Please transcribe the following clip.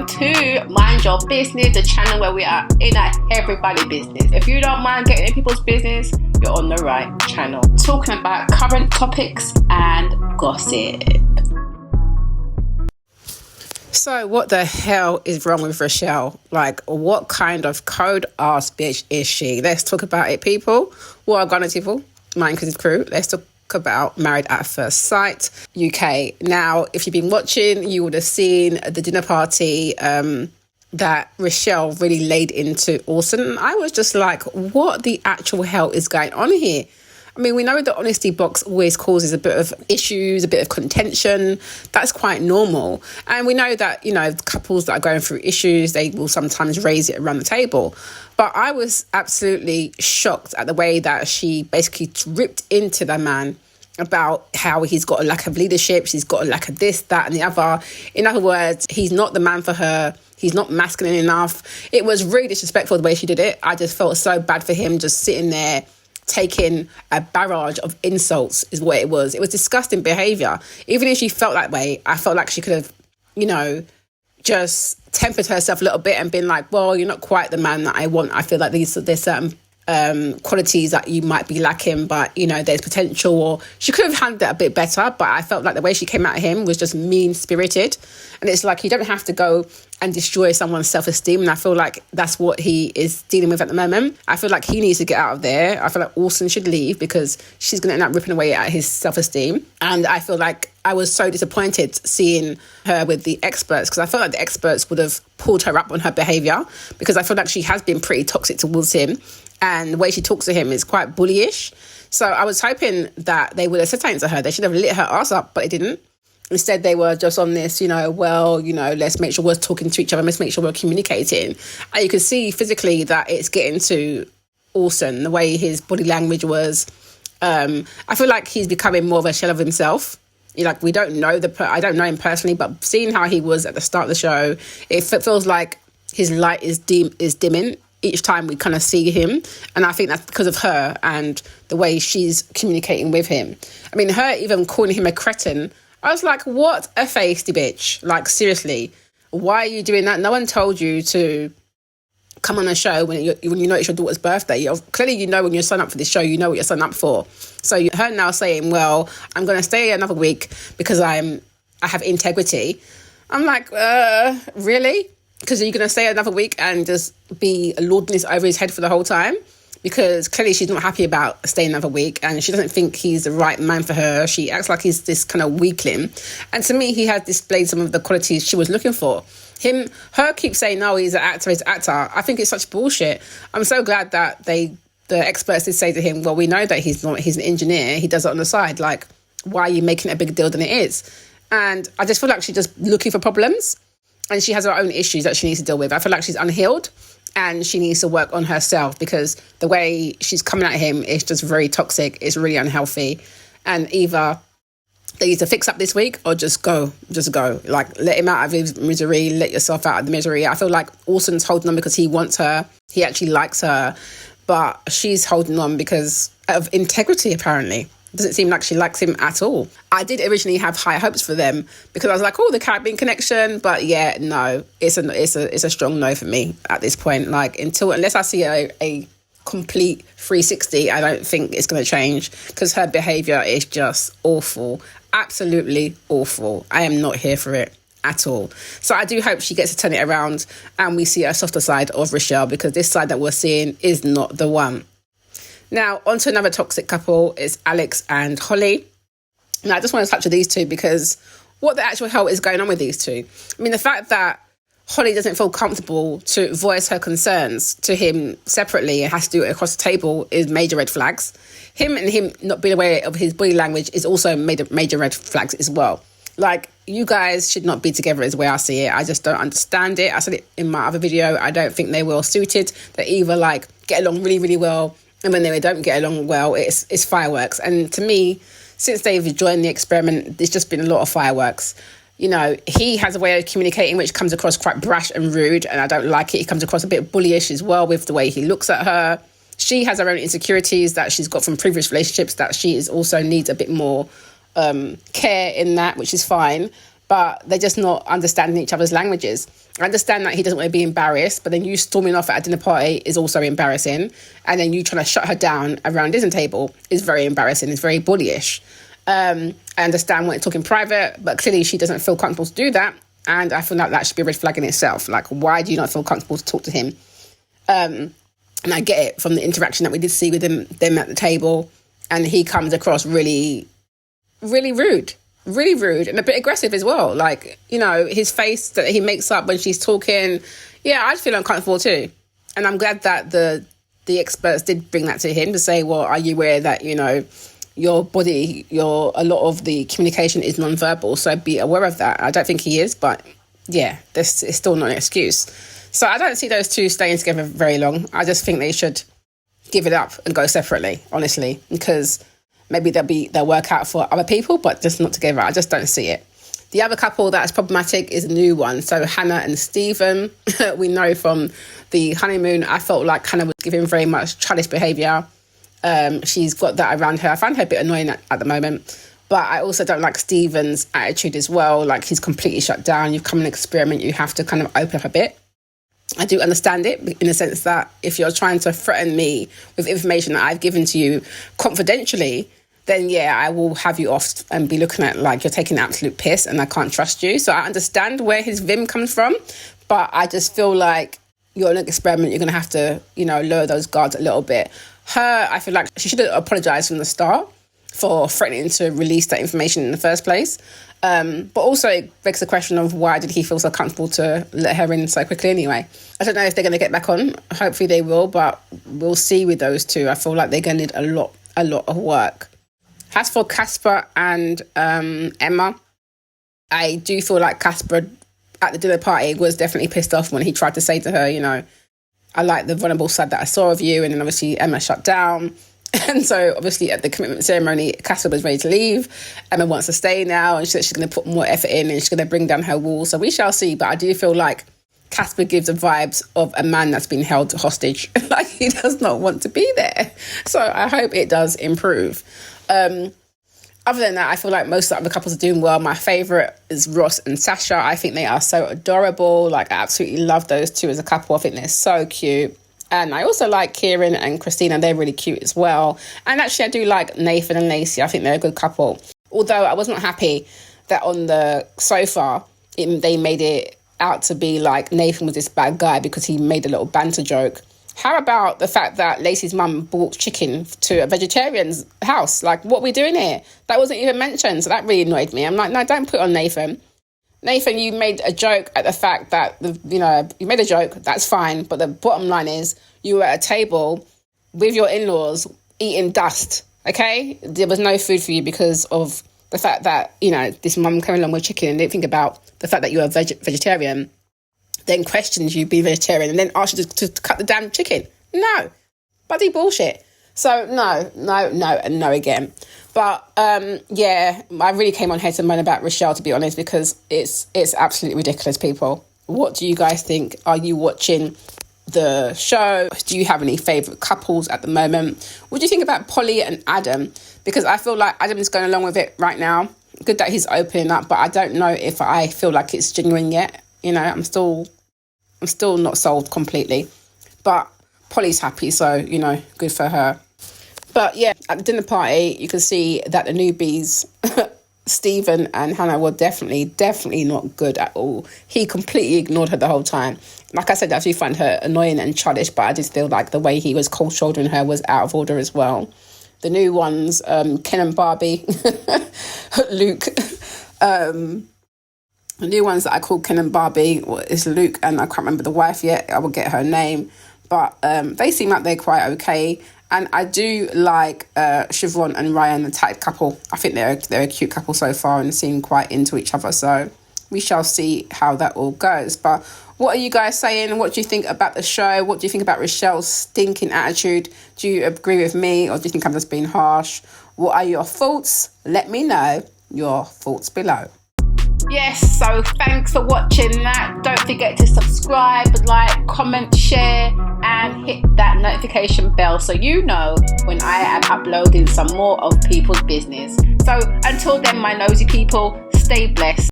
welcome to Mind Your Business, the channel where we are in at everybody's business. If you don't mind getting in people's business, you're on the right channel. Talking about current topics and gossip. So what the hell is wrong with Richelle? Like, what kind of cold ass bitch is she? Let's talk about it, people. What are gonna people? My inclusive crew. Let's talk about Married at First Sight UK. Now, if you've been watching, you would have seen the dinner party that Richelle really laid into Orson. I was just like, what the actual hell is going on here? I mean, we know the honesty box always causes a bit of issues, a bit of contention. That's quite normal. And we know that, you know, couples that are going through issues, they will sometimes raise it around the table. But I was absolutely shocked at the way that she basically ripped into the man about how he's got a lack of leadership, he's got a lack of this, that, and the other. In other words, he's not the man for her. He's not masculine enough. It was really disrespectful the way she did it. I just felt so bad for him just sitting there taking a barrage of insults is what it was. It was disgusting behaviour. Even if she felt that way, I felt like she could have, you know, just tempered herself a little bit and been like, well, you're not quite the man that I want. I feel like there's certain qualities that you might be lacking, but, you know, there's potential. Or she could have handled it a bit better, but I felt like the way she came at him was just mean-spirited. And it's like, you don't have to go and destroy someone's self-esteem. And I feel like that's what he is dealing with at the moment. I feel like he needs to get out of there. I feel like Orson should leave because she's going to end up ripping away at his self-esteem. And I feel like I was so disappointed seeing her with the experts, because I felt like the experts would have pulled her up on her behaviour, because I feel like she has been pretty toxic towards him. And the way she talks to him is quite bullyish. So I was hoping that they would have said something to her. They should have lit her ass up, but they didn't. Instead, they were just on this, you know, well, you know, let's make sure we're talking to each other. Let's make sure we're communicating. And you can see physically that it's getting to Orson, the way his body language was. I feel like he's becoming more of a shell of himself. Like, we don't know I don't know him personally, but seeing how he was at the start of the show, it feels like his light is dimming each time we kind of see him. And I think that's because of her and the way she's communicating with him. I mean, her even calling him a cretin, I was like, what a feisty bitch. Like, seriously, why are you doing that? No one told you to come on a show when you know it's your daughter's birthday. Clearly, you know when you're signed up for this show, you know what you're signed up for. So her now saying, well, I'm going to stay another week because I have integrity. I'm like, really? Because are you going to stay another week and just be lording this over his head for the whole time? Because clearly she's not happy about staying another week and she doesn't think he's the right man for her. She acts like he's this kind of weakling. And to me, he has displayed some of the qualities she was looking for. Her keeps saying, no, he's an actor. I think it's such bullshit. I'm so glad that the experts did say to him, well, we know that he's an engineer. He does it on the side. Like, why are you making it a bigger deal than it is? And I just feel like she's just looking for problems. And she has her own issues that she needs to deal with. I feel like she's unhealed and she needs to work on herself, because the way she's coming at him is just very toxic. It's really unhealthy. And either they need to fix up this week or just go. Like, let him out of his misery. Let yourself out of the misery. I feel like Orson's holding on because he wants her. He actually likes her. But she's holding on because of integrity, apparently. Doesn't seem like she likes him at all. I did originally have high hopes for them because I was like, oh, the Caribbean connection. But yeah, no, it's a strong no for me at this point. Like, unless I see a complete 360, I don't think it's going to change, because her behaviour is just awful. Absolutely awful. I am not here for it at all. So I do hope she gets to turn it around and we see a softer side of Richelle, because this side that we're seeing is not the one. Now, on to another toxic couple. It's Alex and Holly. Now, I just want to touch on these two because what the actual hell is going on with these two? I mean, the fact that Holly doesn't feel comfortable to voice her concerns to him separately and has to do it across the table is major red flags. Him not being aware of his body language is also major red flags as well. Like, you guys should not be together is the way I see it. I just don't understand it. I said it in my other video. I don't think they're well suited. They either like get along really, really well, and when they don't get along well, it's fireworks. And to me, since they've joined the experiment, there's just been a lot of fireworks. You know, he has a way of communicating which comes across quite brash and rude, and I don't like it. He comes across a bit bullyish as well with the way he looks at her. She has her own insecurities that she's got from previous relationships that she also needs a bit more care in that, which is fine. but they're just not understanding each other's languages. I understand that he doesn't want to be embarrassed, but then you storming off at a dinner party is also embarrassing. And then you trying to shut her down around dinner table is very embarrassing. It's very bullyish. I understand when it's talking private, but clearly she doesn't feel comfortable to do that. And I feel like that should be a red flag in itself. Like, why do you not feel comfortable to talk to him? And I get it from the interaction that we did see with them at the table. And he comes across really, really rude. Really rude and a bit aggressive as well. Like, you know, his face that he makes up when she's talking. Yeah, I'd feel uncomfortable too. And I'm glad that the experts did bring that to him to say, well, are you aware that, you know, your body, a lot of the communication is non-verbal, so be aware of that. I don't think he is, but yeah, this is still not an excuse. So I don't see those two staying together very long. I just think they should give it up and go separately, honestly, because maybe they'll work out for other people, but just not together. I just don't see it. The other couple that's problematic is a new one. So Hannah and Stephen, we know from the honeymoon, I felt like Hannah was giving very much childish behaviour. She's got that around her. I find her a bit annoying at the moment. But I also don't like Stephen's attitude as well. Like, he's completely shut down. You've come an experiment. You have to kind of open up a bit. I do understand it in the sense that if you're trying to threaten me with information that I've given to you confidentially, then yeah, I will have you off and be looking at like you're taking an absolute piss and I can't trust you. So I understand where his vim comes from, but I just feel like you're in an experiment. You're going to have to, you know, lower those guards a little bit. I feel like she should have apologised from the start for threatening to release that information in the first place. But also it begs the question of why did he feel so comfortable to let her in so quickly anyway? I don't know if they're going to get back on. Hopefully they will, but we'll see with those two. I feel like they're going to need a lot of work. As for Casper and Emma, I do feel like Casper at the dinner party was definitely pissed off when he tried to say to her, you know, I like the vulnerable side that I saw of you. And then obviously Emma shut down. And so obviously at the commitment ceremony, Casper was ready to leave. Emma wants to stay now and she said she's going to put more effort in and she's going to bring down her walls. So we shall see. But I do feel like Casper gives the vibes of a man that's been held hostage. Like, he does not want to be there. So I hope it does improve. Other than that, I feel like most of the other couples are doing well. My favourite is Ross and Sasha. I think they are so adorable. Like, I absolutely love those two as a couple. I think they're so cute. And I also like Kieran and Christina. They're really cute as well. And actually, I do like Nathan and Lacey. I think they're a good couple. Although I was not happy that on the sofa, they made it out to be like Nathan was this bad guy because he made a little banter joke. How about the fact that Lacey's mum bought chicken to a vegetarian's house? Like, what are we doing here? That wasn't even mentioned. So that really annoyed me. I'm like, no, don't put it on Nathan. Nathan, you made a joke at the fact that, you made a joke. That's fine. But the bottom line is you were at a table with your in-laws eating dust, okay? There was no food for you because of the fact that, this mum came along with chicken and didn't think about the fact that you're a vegetarian, then questions you being vegetarian and then asks you to cut the damn chicken. No. Bloody bullshit. So no, and no again. But I really came on here to moan about Richelle, to be honest, because it's absolutely ridiculous, people. What do you guys think? Are you watching the show? Do you have any favourite couples at the moment? What do you think about Polly and Adam? Because I feel like Adam is going along with it right now. Good that he's opening up, but I don't know if I feel like it's genuine yet. I'm still not sold completely. But Polly's happy, so, good for her. But yeah, at the dinner party, you can see that the newbies, Stephen and Hannah, were definitely not good at all. He completely ignored her the whole time. Like I said, I actually find her annoying and childish, but I just feel like the way he was cold shouldering her was out of order as well. The new ones, Ken and Barbie, Luke. The new ones that I call Ken and Barbie is Luke, and I can't remember the wife yet. I will get her name. But they seem like they're quite okay. And I do like Siobhan and Ryan, the tight couple. I think they're a cute couple so far and seem quite into each other. So we shall see how that all goes. But what are you guys saying? What do you think about the show? What do you think about Richelle's stinking attitude? Do you agree with me, or do you think I'm just being harsh? What are your thoughts? Let me know your thoughts below. Yes, so thanks for watching that. Don't forget to subscribe, like, comment, share, and hit that notification bell so you know when I am uploading some more of people's business. So until then, my nosy people, stay blessed.